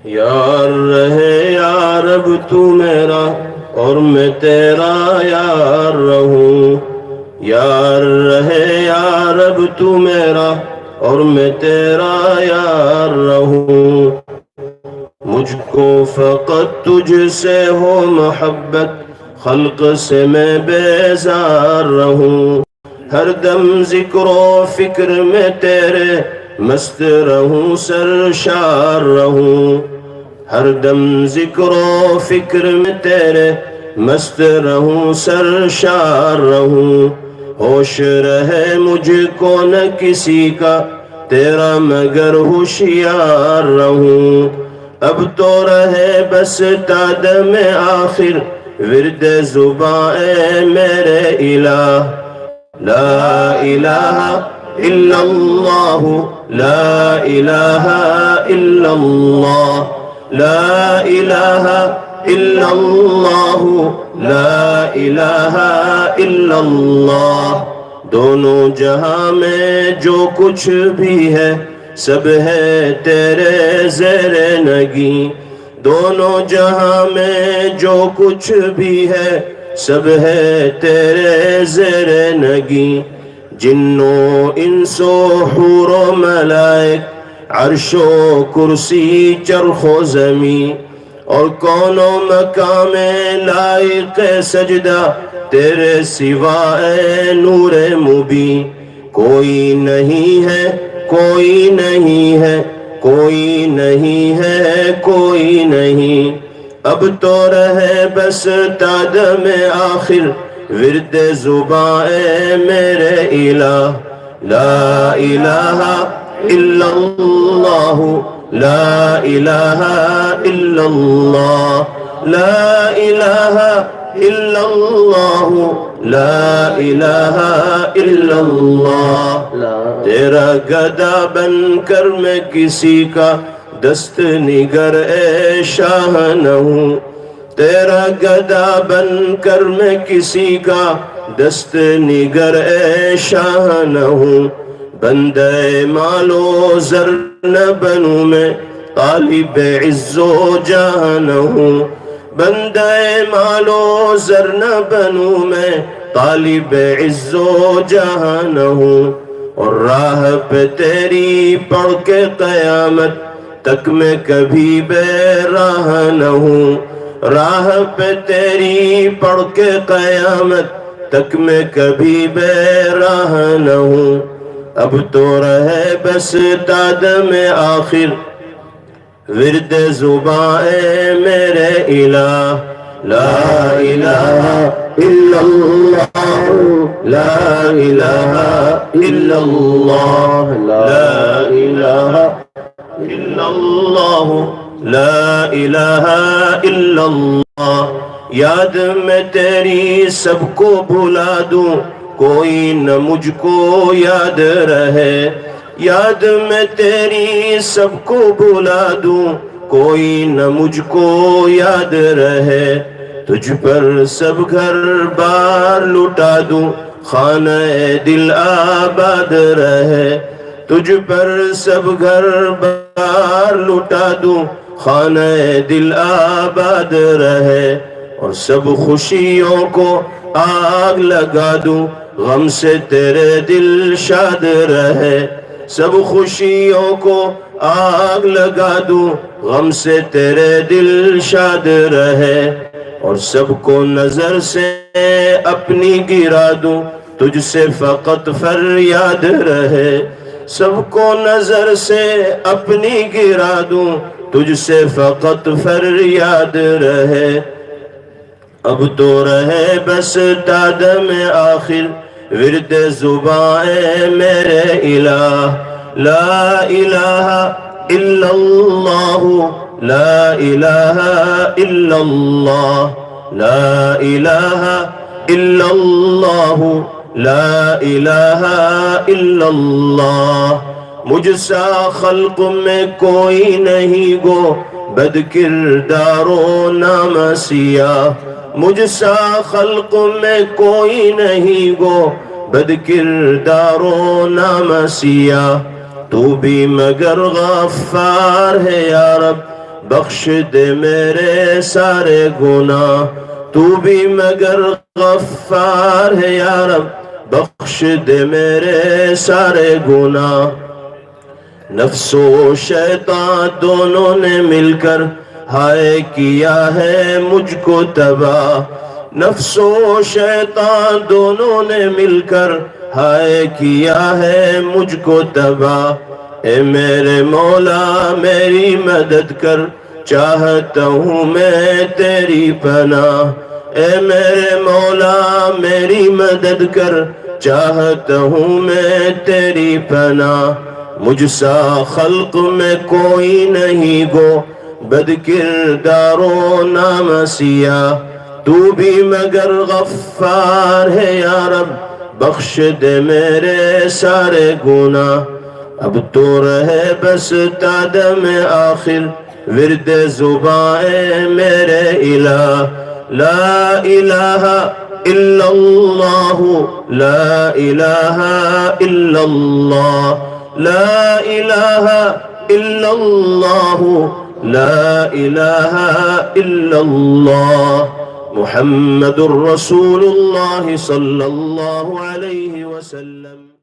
یار رہے یا رب تو میرا اور میں تیرا یار رہوں، یار رہے یا رب تو میرا اور میں تیرا یار رہوں، مجھ کو فقط تجھ سے ہو محبت، خلق سے میں بیزار رہوں، ہر دم ذکر و فکر میں تیرے مست رہوں، سرشار رہوں، ہر دم ذکر و فکر میں تیرے مست رہوں، سرشار رہوں، ہوش رہے مجھ کو نہ کسی کا تیرا مگر ہوشیار رہوں، اب تو رہے بس تادم آخر ورد زباں اے میرے الہ، لا الہ الا اللہ، لا الہ الا اللہ، لا الہ الا اللہ، لا الہ الا اللہ، دونوں جہاں میں جو کچھ بھی ہے سب ہے تیرے زیر نگیں، دونوں جہاں میں جو کچھ بھی ہے سب ہے تیرے زیر نگیں، جنوں انس و حور و ملائک، عرش و کرسی چرخ و زمین، اور کون و مقام لائق سجدہ تیرے سوا اے نور مبین، کوئی نہیں ہے کوئی نہیں ہے کوئی نہیں ہے کوئی نہیں، اب تو رہے بس تادم آخر ورد زباں اے میرے الہ، لا الہ الا اللہ، لا الہ الا اللہ، لا الہ الا اللہ، لا الہ الا اللہ، تیرا گدا بن کر میں کسی کا دست نگر اے شاہ نہ ہوں، تیرا گدا بن کر میں کسی کا دست نگر اے شاہ نہ ہوں، بندہ مال و زر نہ بنوں میں طالب عز و جاہ نہ ہوں، بندہ مال و زر نہ بنوں میں طالب عز و جاہ نہ ہوں، اور راہ پہ تیری پڑھ کے قیامت تک میں کبھی بے راہ نہ ہوں، راہ پہ تیری پڑھ کے قیامت تک میں کبھی بے راہ نہ ہوں، اب تو رہے بس تادم آخر ورد زباں اے میرے الہ، لا الہ الا اللہ، لا الہ الا اللہ، لا الہ الا اللہ، لا الہ الا اللہ، یاد میں تیری سب کو بھلا دوں کوئی نہ مجھ کو یاد رہے، یاد میں تیری سب کو بھلا دوں کوئی نہ مجھ کو یاد رہے، تجھ پر سب گھر بار لٹا دوں خانہ دل آباد رہے، تجھ پر سب گھر بار لٹا دوں خانہ دل آباد رہے، اور سب خوشیوں کو آگ لگا دوں غم سے تیرے دل شاد رہے، سب خوشیوں کو آگ لگا دوں غم سے تیرے دل شاد رہے، اور سب کو نظر سے اپنی گرا دوں تجھ سے فقط فریاد رہے، سب کو نظر سے اپنی گرا دوں تجھ سے فقط فریاد رہے، اب تو رہے بس تادم آخر ورد زباں اے میرے الہ، لا الہ الا اللہ، لا الہ الا اللہ، لا الہ الا اللہ، لا الہ الا اللہ، مجھ سا خلق میں کوئی نہیں گو بد کردار و نام سیاہ، مجھ سا خلق میں کوئی نہیں گو بد کردار و نام سیاہ، تو بھی مگر غفار ہے یا رب بخش دے میرے سارے گناہ، تو بھی مگر غفار ہے یا رب، بخش دے میرے سارے گناہ۔ نفس و شیطان دونوں نے مل کر ہائے کیا ہے مجھ کو تباہ، نفس و شیطان دونوں نے مل کر ہائے کیا ہے مجھ کو تباہ۔ اے میرے مولا میری مدد کر، چاہتا ہوں میں تیری پناہ۔ اے میرے مولا میری مدد کر، چاہتا ہوں میں تیری پناہ۔ مجھ سا خلق میں کوئی نہیں گو، بد کردار و نام سیاہ، تو بھی مگر غفار ہے یا رب، بخش دے میرے سارے گناہ۔ اب تو رہے بس تادم آخر، ورد زباں میرے الہ، لا الہ الا اللہ، لا الہ الا اللہ، لا الہ الا اللہ، لا الہ الا اللہ، محمد الرسول اللہ صلی اللہ علیہ وسلم۔